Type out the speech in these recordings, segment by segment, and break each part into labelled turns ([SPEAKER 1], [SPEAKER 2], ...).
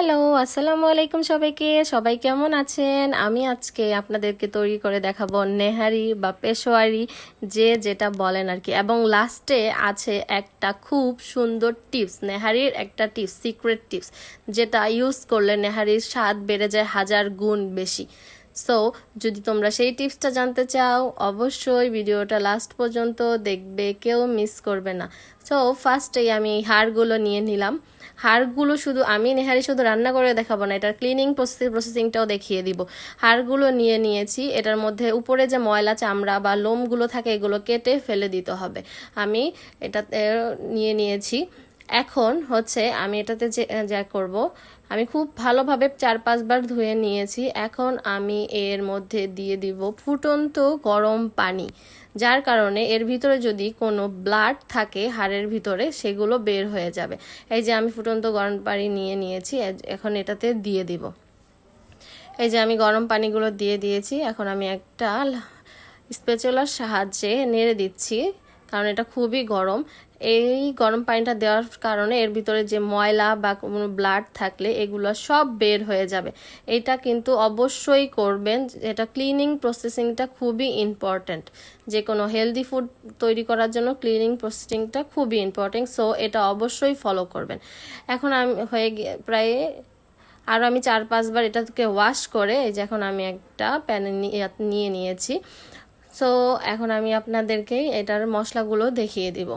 [SPEAKER 1] Hello, আসসালামু আলাইকুম সবাইকে। সবাই কেমন আছেন? আমি আজকে আপনাদেরকে তৈরি করে দেখাবো নেহারি বা পেশোয়ারি, যে যেটা বলেন আর কি। এবং লাস্টে আছে একটা খুব সুন্দর টিপস, নেহারির একটা টিপস, সিক্রেট টিপস, যেটা ইউজ করলে নেহারির স্বাদ বেড়ে যায় 1000 গুণ বেশি। সো যদি তোমরা সেই টিপসটা জানতে চাও, অবশ্যই ভিডিওটা লাস্ট পর্যন্ত দেখবে, কেউ মিস করবে না। সো ফার্স্টেই আমি এই হাড়গুলো নিয়ে নিলাম। হাড়গুলো শুধু আমি নেহারি শুধু রান্না করে দেখাবো না, এটার ক্লিনিং প্রসেসিংটাও দেখিয়ে দিব। হাড়গুলো নিয়ে নিয়েছি, এটার মধ্যে উপরে যে ময়লা চামড়া বা লোমগুলো থাকে এগুলো কেটে ফেলে দিতে হবে। আমি এটাতে নিয়ে নিয়েছি। এখন হচ্ছে আমি এটাতে যে যা করব, আমি খুব ভালোভাবে 4-5 বার ধুয়ে নিয়েছি। এখন আমি এর মধ্যে দিয়ে দিব ফুটন্ত গরম পানি, যার কারণে এর ভিতরে যদি কোনো ব্লাড থাকে হাড়ের ভিতরে সেগুলো বের হয়ে যাবে। এই যে আমি ফুটন্ত গরম পানি নিয়ে নিয়েছি, এখন এটাতে দিয়ে দিব। এই যে আমি গরম পানিগুলো দিয়ে দিয়েছি। এখন আমি একটা স্প্যাচুলার সাহায্যে নেড়ে দিচ্ছি, কারণ এটা খুবই গরম। এই গরম পানিটা দেওয়ার কারণে এর ভিতরে যে ময়লা বা কোনো ব্লাড থাকলে এগুলো সব বের হয়ে যাবে। এটা কিন্তু অবশ্যই করবেন, এটা ক্লিনিং প্রসেসিংটা খুবই ইম্পর্ট্যান্ট। যে কোনো হেলদি ফুড তৈরি করার জন্য ক্লিনিং প্রসেসিংটা খুবই ইম্পর্ট্যান্ট। সো এটা অবশ্যই ফলো করবেন। এখন আমি হয়ে প্রায় আর আমি 4-5 বার এটাকে ওয়াশ করে এই যে এখন আমি একটা প্যানে নিয়ে নিয়েছি। সো এখন আমি আপনাদেরকে এটার মশলাগুলো দেখিয়ে দিব।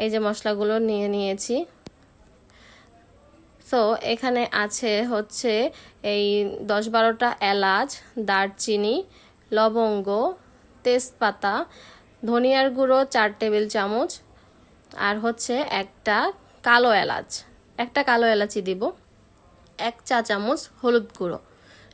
[SPEAKER 1] এই যে মশলাগুলো নিয়ে নিয়েছি। সো এখানে আছে হচ্ছে এই 10-12টা এলাচ, দারচিনি, লবঙ্গ, তেজপাতা, ধনিয়ার গুঁড়ো 4 টেবিল চামচ, আর হচ্ছে একটা কালো এলাচি দিব, 1 চা চামচ হলুদ গুঁড়ো।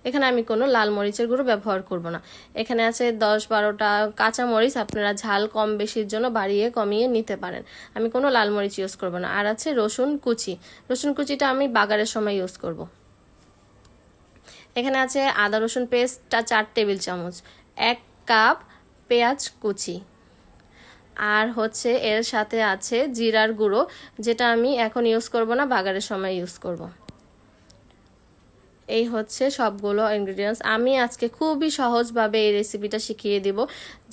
[SPEAKER 1] এখানে আমি কোনো লাল মরিচের গুঁড়ো ব্যবহার করব না। এখানে আছে 10-12টা কাঁচা মরিচ, আপনারা ঝাল কম বেশির জন্য বাড়িয়ে কমিয়ে নিতে পারেন। আমি কোনো লাল মরিচ ইউজ করব না। আর আছে রসুন কুচিটা আমি বাগারের সময় ইউজ করব। এখানে আছে আদা রসুন পেস্টটা 4 টেবিল চামচ, 1 কাপ পেঁয়াজ কুচি, আর হচ্ছে এর সাথে আছে জিরার গুঁড়ো, যেটা আমি এখন ইউজ করব না, বাগারের সময় ইউজ করব। এই হচ্ছে সবগুলো ইনগ্রেডিয়েন্টস। আমি আজকে খুবই সহজভাবে এই রেসিপিটা শিখিয়ে দিব।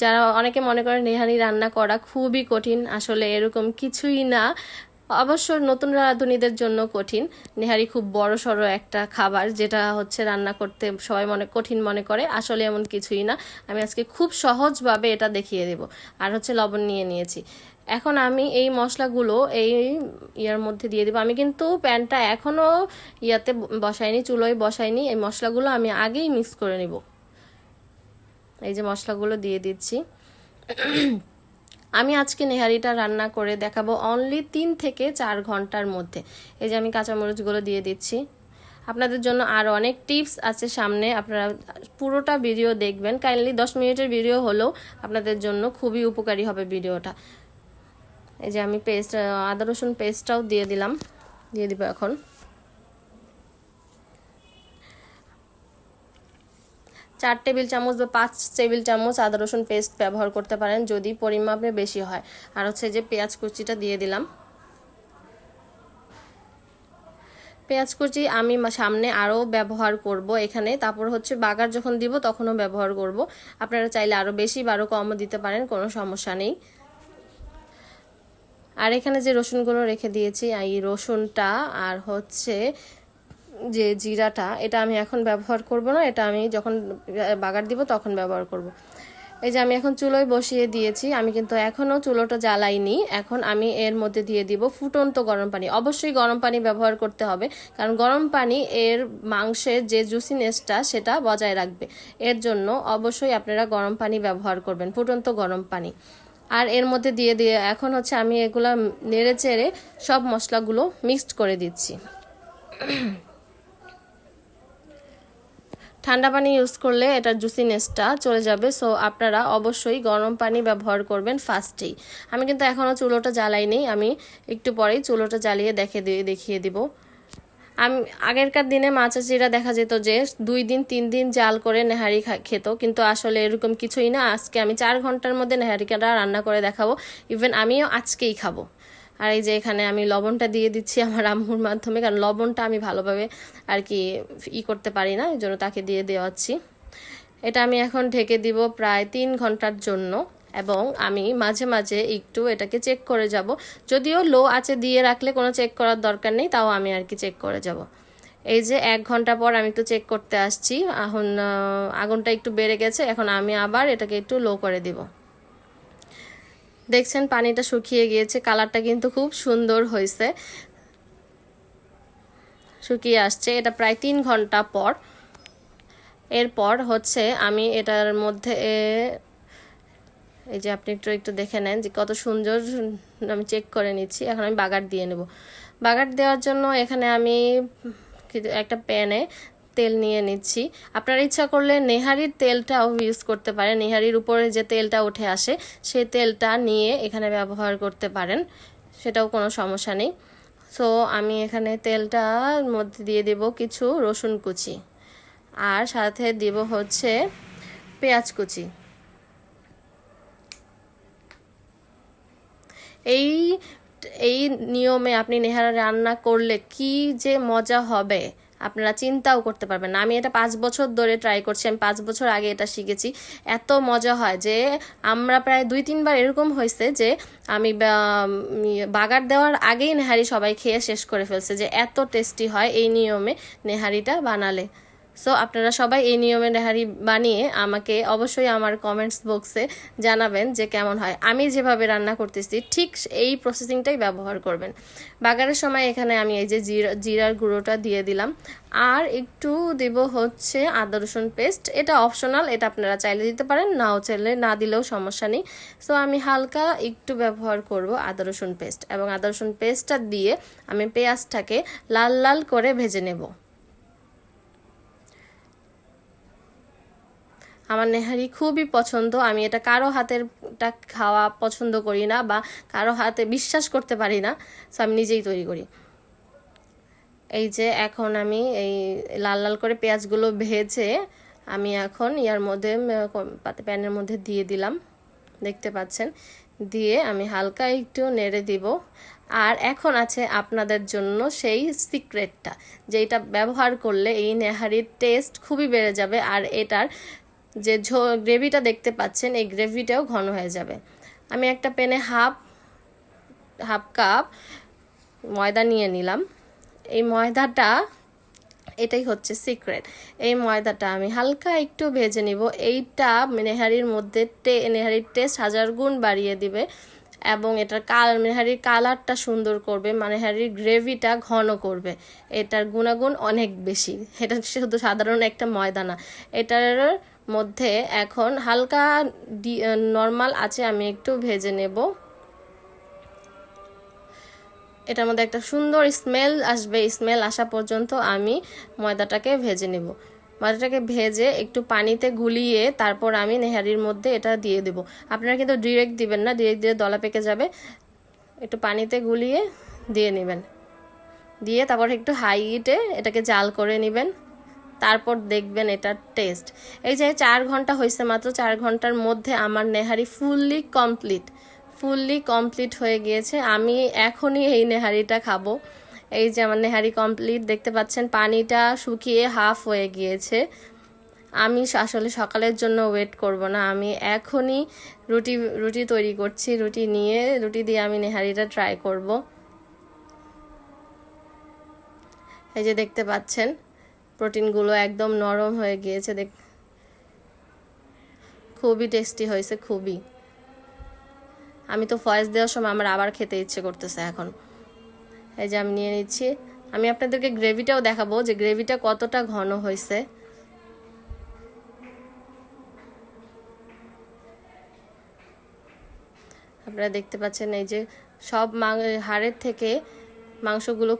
[SPEAKER 1] যারা অনেকে মনে করেন নেহারি রান্না করা খুবই কঠিন, আসলে এরকম কিছুই না। অবশ্য নতুন রাঁধুনিদের জন্য কঠিন। নেহারি খুব বড় সড়ো একটা খাবার, যেটা হচ্ছে রান্না করতে সবাই কঠিন মনে করে, আসলে এমন কিছুই না। আমি আজকে খুব সহজভাবে এটা দেখিয়ে দেব। আর হচ্ছে লবণ নিয়ে নিয়েছি। এখন আমি এই মশলাগুলো এই ইয়ার মধ্যে দিয়ে দেবো। আমি কিন্তু প্যানটা এখনও ইয়াতে বসাইনি, চুলোয় বসাইনি। এই মশলাগুলো আমি আগেই মিক্স করে নিব। এই যে মশলাগুলো দিয়ে দিচ্ছি। আমি আজকে নেহারিটা রান্না করে দেখাবো অনলি 3 থেকে 4 ঘন্টার মধ্যে। এই যে আমি কাঁচামরিচগুলো দিয়ে দিচ্ছি। আপনাদের জন্য আরও অনেক টিপস আছে সামনে, আপনারা পুরোটা ভিডিও দেখবেন। কাইন্ডলি 10 মিনিটের ভিডিও হলেও আপনাদের জন্য খুবই উপকারী হবে ভিডিওটা। এই যে আমি আদা রসুন পেস্টটাও দিয়ে দিব। এখন 4 টেবিল চামচ বা 5 টেবিল চামচ আদা রসুন পেস্ট ব্যবহার করতে পারেন যদি পরিমাপে বেশি হয়। আর হচ্ছে যে পেঁয়াজ কুচিটা দিয়ে দিলাম। পেঁয়াজ কুচি আমি সামনে আরও ব্যবহার করব এখানে, তারপর হচ্ছে বাগার যখন দিব তখনও ব্যবহার করব। আপনারা চাইলে আরও বেশি বা আরও কমও দিতে পারেন, কোনো সমস্যা নেই। আর এখানে যে রসুনগুলো রেখে দিয়েছি, এই রসুনটা আর হচ্ছে যে জিরাটা, এটা আমি এখন ব্যবহার করব না, এটা আমি যখন বাগার দিব তখন ব্যবহার করব। এই যে আমি এখন চুলোয় বসিয়ে দিয়েছি, আমি কিন্তু এখনও চুলোটা জ্বালাইনি। এখন আমি এর মধ্যে দিয়ে দিব ফুটন্ত গরম পানি। অবশ্যই গরম পানি ব্যবহার করতে হবে, কারণ গরম পানি এর মাংসের যে জুসিনেসটা সেটা বজায় রাখবে। এর জন্য অবশ্যই আপনারা গরম পানি ব্যবহার করবেন, ফুটন্ত গরম পানি। আর এর মধ্যে দিয়ে এখন হচ্ছে আমি এগুলা নেড়ে চেড়ে সব মশলাগুলো মিক্সড করে দিচ্ছি। ঠান্ডা পানি ইউজ করলে এটার জুসিনেসটা চলে যাবে। সো আপনারা অবশ্যই গরম পানি ব্যবহার করবেন ফার্স্টেই। আমি কিন্তু এখনও চুলোটা জ্বালাইনি, আমি একটু পরেই চুলোটা জ্বালিয়ে দেখিয়ে দিব। আমি আগেরকার দিনে মা চাচিরা দেখা যেত যে 2 দিন 3 দিন জাল করে নেহারি খেত, কিন্তু আসলে এরকম কিছুই না। আজকে আমি 4 ঘন্টার মধ্যে নেহারিটা রান্না করে দেখাবো। ইভেন আমিও আজকেই খাবো। আর এই যে এখানে আমি লবণটা দিয়ে দিচ্ছি আমার আম্মুর মাধ্যমে, কারণ লবণটা আমি ভালোভাবে আর কি করতে পারি না, এই জন্য তাকে দিয়ে দেওয়াচ্ছি। এটা আমি এখন ঢেকে দিব প্রায় 3 ঘন্টার জন্য, এবং আমি মাঝে মাঝে একটু এটাকে চেক করে যাব। যদিও লো আঁচে দিয়ে রাখলে কোনো চেক করার দরকার নেই, তাও আমি আর কি চেক করে যাব। এই যে 1 ঘন্টা পর আমি একটু চেক করতে আসছি, এখন আগুনটা একটু বেড়ে গেছে, এখন আমি আবার এটাকে একটু লো করে দিব। দেখছেন পানিটা শুকিয়ে গিয়েছে, কালারটা কিন্তু খুব সুন্দর হয়েছে, শুকিয়ে আসছে। এটা প্রায় 3 ঘন্টা পর। এরপর হচ্ছে আমি এটার মধ্যে এই যে আপনি একটু দেখে নেন যে কত সুন্দর, আমি চেক করে নিচ্ছি। এখন আমি বাগার দিয়ে নেব। বাগার দেওয়ার জন্য এখানে আমি একটা প্যানে তেল নিয়ে নিচ্ছি। আপনারা ইচ্ছা করলে নেহারির তেলটাও ইউজ করতে পারেন, নেহারির উপরে যে তেলটা উঠে আসে সেই তেলটা নিয়ে এখানে ব্যবহার করতে পারেন, সেটাও কোনো সমস্যা নেই। সো আমি এখানে তেলটার মধ্যে দিয়ে দেব কিছু রসুন কুচি, আর সাথে দিব হচ্ছে পেঁয়াজ কুচি। এই এই নিয়মে আপনি নেহারি রান্না করলে কি যে মজা হবে আপনারা চিন্তাও করতে পারবেন না। আমি এটা 5 বছর ধরে ট্রাই করছি, আমি 5 বছর আগে এটা শিখেছি। এত মজা হয় যে আমরা প্রায় 2-3 বার এরকম হয়েছে যে আমি বাগার দেওয়ার আগেই নেহারি সবাই খেয়ে শেষ করে ফেলছে, যে এত টেস্টি হয় এই নিয়মে নেহারিটা বানালে। সো আপনারা সবাই এই নিয়মে নেহারি বানিয়ে আমাকে অবশ্যই আমার কমেন্টস বক্সে জানাবেন যে কেমন হয়। আমি যেভাবে রান্না করতেছি ঠিক এই প্রসেসিংটাই ব্যবহার করবেন। বাগারের সময় এখানে আমি এই যে জিরার গুঁড়োটা দিয়ে দিলাম, আর একটু দেব হচ্ছে আদা রসুন পেস্ট। এটা অপশনাল, এটা আপনারা চাইলে দিতে পারেন, নাও চাইলে না দিলেও সমস্যা নেই। সো আমি হালকা একটু ব্যবহার করব আদা রসুন পেস্ট, এবং আদা রসুন পেস্টটা দিয়ে আমি পেঁয়াজটাকে লাল লাল করে ভেজে নেব। আমার নেহারি খুবই পছন্দ, আমি এটা কারো হাতেরটা খাওয়া পছন্দ করি না, বা কারো হাতে বিশ্বাস করতে পারি না, সো আমি নিজেই তৈরি করি। এই যে এখন আমি এই লাল লাল করে পেঁয়াজগুলো ভেজে আমি এখন ইয়ার মধ্যে প্যানের মধ্যে দিয়ে দিলাম, দেখতে পাচ্ছেন। দিয়ে আমি হালকা একটু নেড়ে দিব। আর এখন আছে আপনাদের জন্য সেই সিক্রেটটা, যেটা ব্যবহার করলে এই নেহারির টেস্ট খুবই বেড়ে যাবে, আর এটার যে গ্রেভিটা দেখতে পাচ্ছেন এই গ্রেভিটাও ঘন হয়ে যাবে। আমি একটা প্যানে হাফ কাপ ময়দা নিয়ে নিলাম। এই ময়দাটা, এটাই হচ্ছে সিক্রেট, এই ময়দাটা আমি হালকা একটু ভেজে নিব। এইটা নেহারির মধ্যে নেহারির টেস্ট 1000 গুণ বাড়িয়ে দিবে, এবং এটার নেহারির কালারটা সুন্দর করবে, মানে নেহারির গ্রেভিটা ঘন করবে। এটার গুণাগুণ অনেক বেশি, এটা শুধু সাধারণ একটা ময়দা না। এটার মধ্যে এখন হালকা নর্মাল আছে আমি একটু ভেজে নেব। এটার মধ্যে একটা সুন্দর স্মেল আসবে, স্মেল আসা পর্যন্ত আমি ময়দাটাকে ভেজে নেব। ময়দাটাকে ভেজে একটু পানিতে গুলিয়ে তারপর আমি নেহারির মধ্যে এটা দিয়ে দেব। আপনারা কিন্তু ডিরেক্ট দিবেন না, ডিরেক্ট দিয়ে দলা পেকে যাবে। একটু পানিতে গুলিয়ে দিয়ে নেবেন, দিয়ে তারপর একটু হাই হিটে এটাকে জাল করে নেবেন, তারপর দেখবেন এটার টেস্ট। এই যে 4 ঘন্টা হয়েছে মাত্র, 4 ঘন্টার মধ্যে আমার নেহারি ফুললি কমপ্লিট হয়ে গিয়েছে। আমি এখনই এই নেহারিটা খাবো। এই যে আমার নেহারি কমপ্লিট, দেখতে পাচ্ছেন পানিটা শুকিয়ে হাফ হয়ে গিয়েছে। আমি আসলে সকালের জন্য ওয়েট করব না, আমি এখনই রুটি তৈরি করছি। রুটি দিয়ে আমি নেহারিটা ট্রাই করব। এই যে দেখতে পাচ্ছেন প্রোটিনগুলো একদম নরম হয়ে গিয়েছে, খুবই টেস্টি হয়েছে, খুবই। আমি তো ভয়েস দেওয়ার সময় আমার আবার খেতে ইচ্ছে করতেছে এখন। এই যে আমি নিয়ে নিচ্ছি। আমি আপনাদেরকে গ্রেভিটাও দেখাবো যে গ্রেভিটা কতটা ঘন হয়েছে। আপনারা দেখতে পাচ্ছেন এই যে সব হাড়ের থেকে মাংসগুলো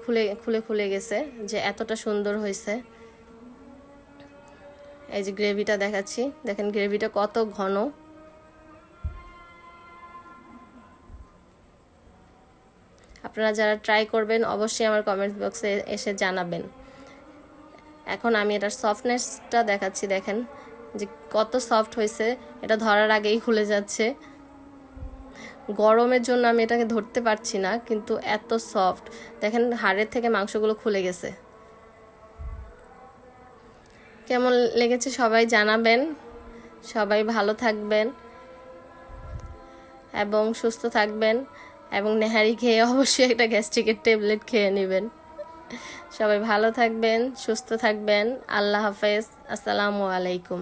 [SPEAKER 1] খুলে গেছে, যে এতটা সুন্দর হয়েছে। এই যে গ্রেভিটা দেখাচ্ছি, দেখেন গ্রেভিটা কত ঘন। আপনারা যারা ট্রাই করবেন অবশ্যই আমার কমেন্ট বক্সে এসে জানাবেন। এখন আমি এটার সফটনেসটা দেখাচ্ছি, দেখেন যে কত সফট হয়েছে, এটা ধরার আগেই খুলে যাচ্ছে। গরমের জন্য আমি এটাকে ধরতে পারছি না, কিন্তু এত সফট। দেখেন হাড়ের থেকে মাংসগুলো খুলে গেছে। কেমন লেগেছে সবাই জানাবেন। সবাই ভালো থাকবেন এবং সুস্থ থাকবেন, এবং নেহারি খেয়ে অবশ্যই একটা গ্যাস্ট্রিকের ট্যাবলেট খেয়ে নেবেন। সবাই ভালো থাকবেন, সুস্থ থাকবেন। আল্লাহ হাফেজ। আসসালামু আলাইকুম।